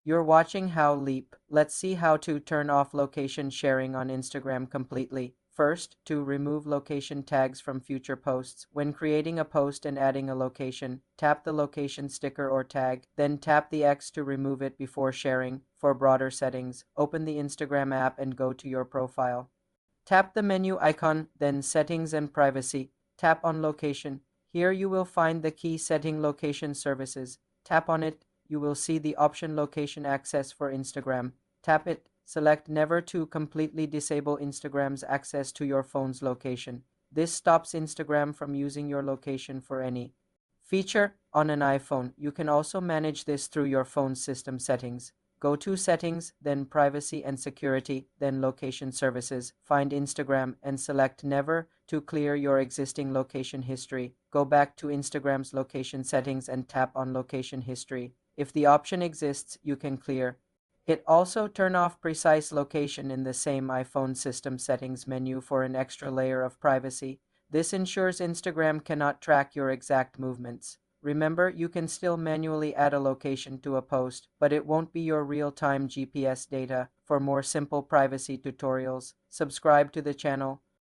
You're watching How Leap. Let's see how to turn off location sharing on Instagram completely. First, to remove location tags from future posts. When creating a post and adding a location, tap the location sticker or tag, then tap the X to remove it before sharing. For broader settings, open the Instagram app and go to your profile. Tap the menu icon, then Settings and Privacy. Tap on Location. Here you will find the key setting location services. Tap on it. You will see the option Location Access for Instagram. Tap it. Select Never to completely disable Instagram's access to your phone's location. This stops Instagram from using your location for any feature on an iPhone. You can also manage this through your phone's system settings. Go to Settings, then Privacy and Security, then Location Services. Find Instagram and select Never to clear your existing location history. Go back to Instagram's location settings and tap on Location History. If the option exists, you can clear it. Also, turn off Precise Location in the same iPhone system settings menu for an extra layer of privacy. This ensures Instagram cannot track your exact movements. Remember, you can still manually add a location to a post, but it won't be your real-time GPS data. For more simple privacy tutorials, subscribe to the channel.